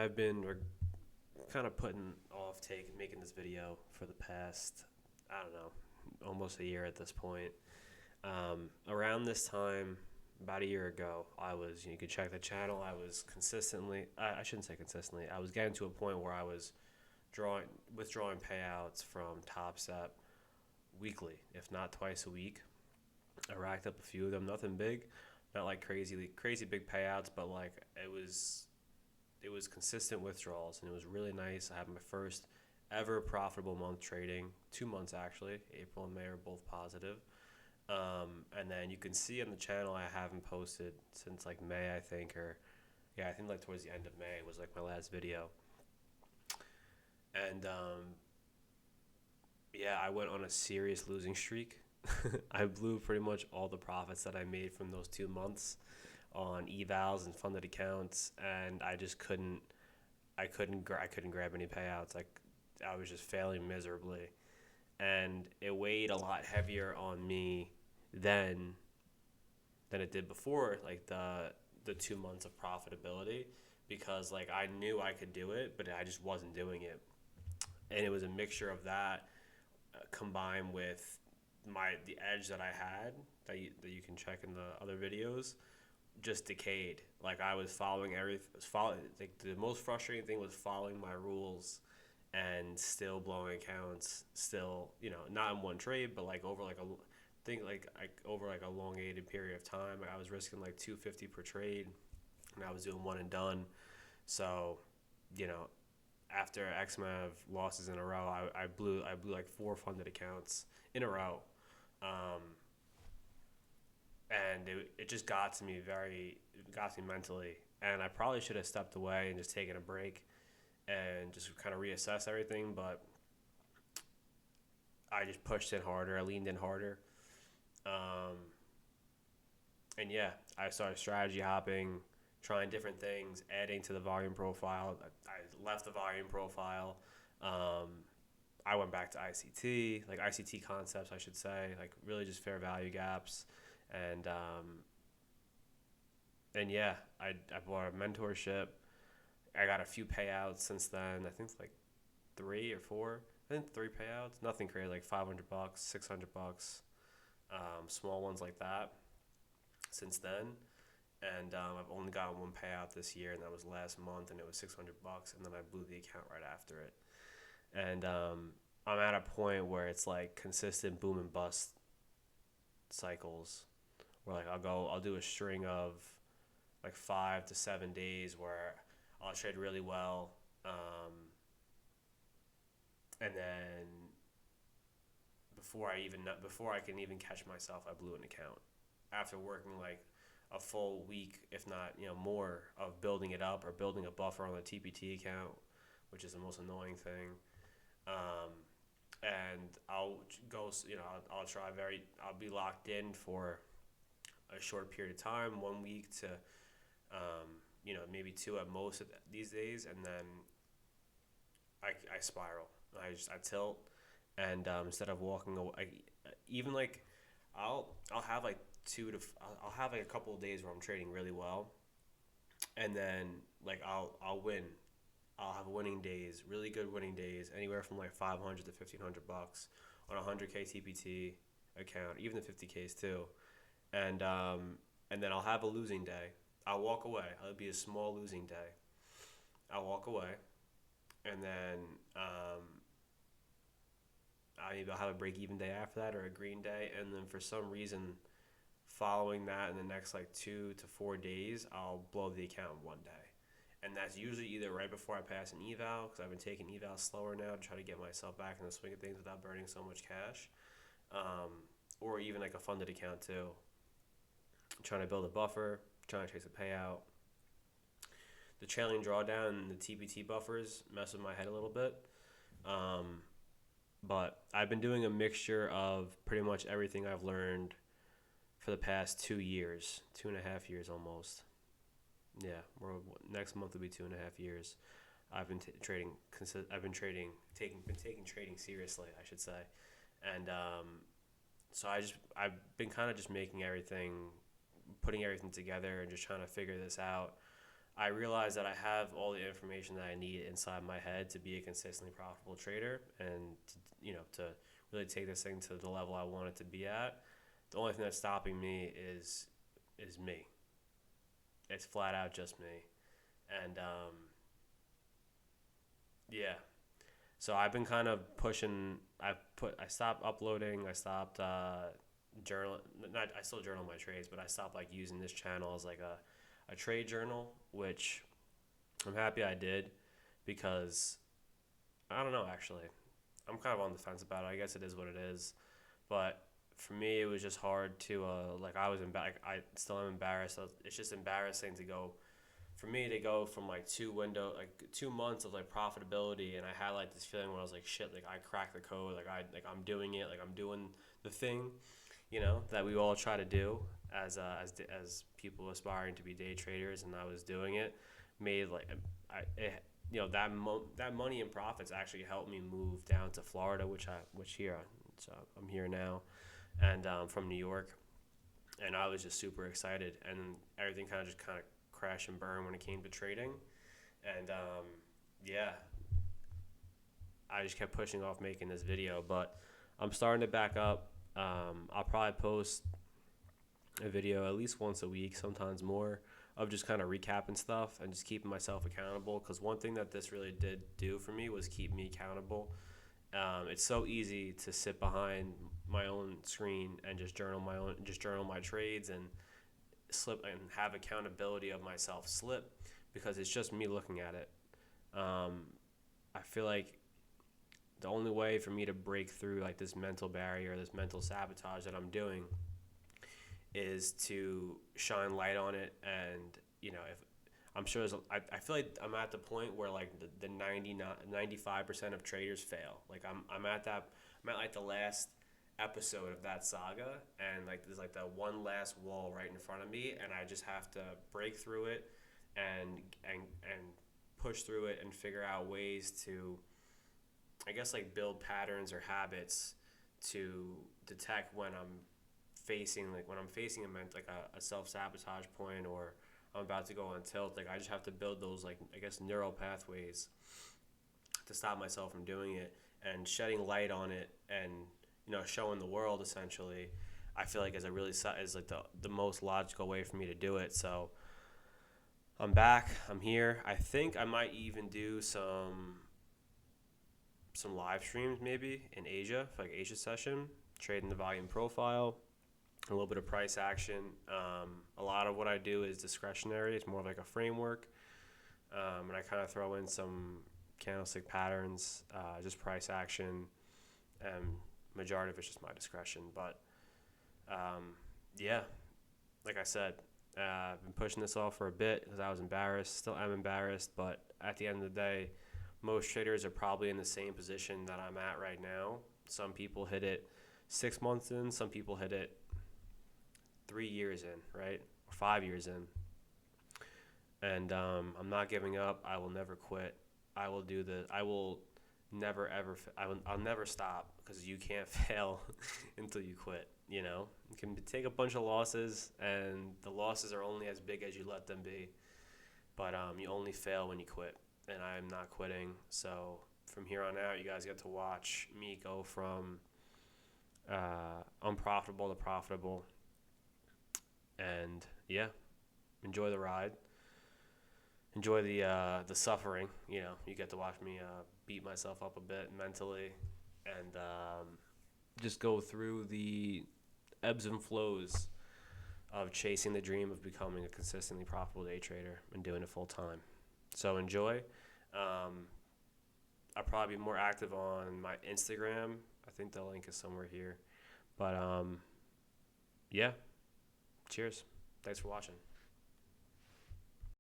I've been kind of putting off making this video for the past, I don't know, almost a year at this point. Around this time, about a year ago, you can check the channel. I was consistently, I shouldn't say consistently, I was getting to a point where I was withdrawing payouts from Top Step weekly, if not twice a week. I racked up a few of them, nothing big, not like crazy big payouts, but like it was consistent withdrawals, and it was really nice. I had my first ever profitable month trading, 2 months actually. April and May are both positive. And then you can see on the channel I haven't posted since like May, I think, or yeah, I think like towards the end of May was like my last video. And yeah, I went on a serious losing streak. I blew pretty much all the profits that I made from those 2 months on evals and funded accounts, and I just couldn't. I couldn't grab any payouts. Like I was just failing miserably, and it weighed a lot heavier on me then than it did before. Like the 2 months of profitability, because like I knew I could do it, but I just wasn't doing it, and it was a mixture of that combined with the edge that I had that you can check in the other videos just decayed. Like I was following everything. Like the most frustrating thing was following my rules and still blowing accounts. Still, not in one trade, but like over like over like a elongated period of time. I was risking like 250 per trade, and I was doing one and done. So, you know, after X amount of losses in a row, I blew like four funded accounts in a row. Um, and it just got to me mentally, and I probably should have stepped away and just taken a break and just kind of reassess everything, but I just pushed in harder. I leaned in harder. um, and yeah, I started strategy hopping, trying different things, adding to the volume profile. I left the volume profile. um, I went back to ICT, like ICT concepts, I should say, like really just fair value gaps. And yeah, I bought a mentorship. I got a few payouts since then. I think it's like three or four. I think three payouts. Nothing crazy, like $500, $600, small ones like that since then. And I've only gotten one payout this year, and that was last month, and it was $600, and then I blew the account right after it. And I'm at a point where it's like consistent boom and bust cycles, where like I'll do a string of like 5 to 7 days where I'll trade really well, and then before I can even catch myself, I blew an account after working like a full week, if not more, of building it up or building a buffer on the TPT account, which is the most annoying thing. Um, and I'll go, I'll try I'll be locked in for a short period of time, 1 week to, maybe two at most these days, and then I spiral. I tilt, and instead of walking away, even like I'll have like I'll have like a couple of days where I'm trading really well, and then like I'll win. I'll have winning days, really good winning days, anywhere from like 500 to $1,500 on a 100K TPT account, even the 50Ks too. And then I'll have a losing day. I'll walk away. It'll be a small losing day. I'll walk away, and then I'll have a break even day after that, or a green day, and then for some reason, following that in the next like 2 to 4 days, I'll blow the account in one day. And that's usually either right before I pass an eval, because I've been taking evals slower now to try to get myself back in the swing of things without burning so much cash, or even like a funded account too. I'm trying to build a buffer, trying to chase a payout. The trailing drawdown and the TPT buffers mess with my head a little bit. But I've been doing a mixture of pretty much everything I've learned for the past 2 years, 2.5 years almost. Yeah, next month will be 2.5 years. I've been trading. I've been taking trading seriously, I should say, and so I've been kind of just putting everything together, and just trying to figure this out. I realized that I have all the information that I need inside my head to be a consistently profitable trader, and to really take this thing to the level I want it to be at. The only thing that's stopping me is me. It's flat out just me, and yeah. So I've been kind of pushing. I stopped uploading. I stopped journal. Not I still journal my trades, but I stopped like using this channel as like a trade journal, which I'm happy I did, because I don't know, actually. I'm kind of on the fence about it. I guess it is what it is. But for me, it was just hard to, like, I still am embarrassed. It's just embarrassing to go, for me to go from like 2 months of like profitability. And I had like this feeling where I was like, shit, like I cracked the code. I'm doing it. Like I'm doing the thing, that we all try to do as people aspiring to be day traders. And I was doing it, made like, that money and profits actually helped me move down to Florida, which here, so I'm here now, and from New York, and I was just super excited, and everything kind of crashed and burned when it came to trading, and yeah, I just kept pushing off making this video, but I'm starting to back up. I'll probably post a video at least once a week, sometimes more, of just kind of recapping stuff and just keeping myself accountable. Because one thing that this really did do for me was keep me accountable. It's so easy to sit behind my own screen and just journal my trades and slip and have accountability of myself slip, because it's just me looking at it. I feel like the only way for me to break through like this mental barrier, this mental sabotage that I'm doing, is to shine light on it. And if I'm sure I feel like I'm at the point where like the 95% of traders fail. Like I'm at like the last episode of that saga, and like there's like that one last wall right in front of me, and I just have to break through it and push through it and figure out ways to, I guess, like build patterns or habits to detect when I'm facing a self-sabotage point, or I'm about to go on tilt. Like I just have to build those, like, I guess, neural pathways to stop myself from doing it, and shedding light on it, and showing the world essentially, I feel like is like the most logical way for me to do it. So I'm back, I'm here. I think I might even do some live streams maybe in Asia, for like Asia session, trading the volume profile, a little bit of price action. A lot of what I do is discretionary. It's more like a framework, and I kind of throw in some candlestick patterns, just price action, and majority of it's just my discretion. But yeah, like I said, I've been pushing this off for a bit because I was embarrassed. Still am embarrassed, but at the end of the day, most traders are probably in the same position that I'm at right now. Some people hit it 6 months in, some people hit it 3 years in, right? Or 5 years in. And I'm not giving up. I will never quit. I'll never stop, because you can't fail until you quit. You can take a bunch of losses, and the losses are only as big as you let them be. But you only fail when you quit, and I am not quitting. So from here on out, you guys get to watch me go from unprofitable to profitable. And yeah, enjoy the ride. Enjoy the suffering. You get to watch me beat myself up a bit mentally, and just go through the ebbs and flows of chasing the dream of becoming a consistently profitable day trader and doing it full time. So enjoy. I'll probably be more active on my Instagram. I think the link is somewhere here. But yeah, cheers. Thanks for watching.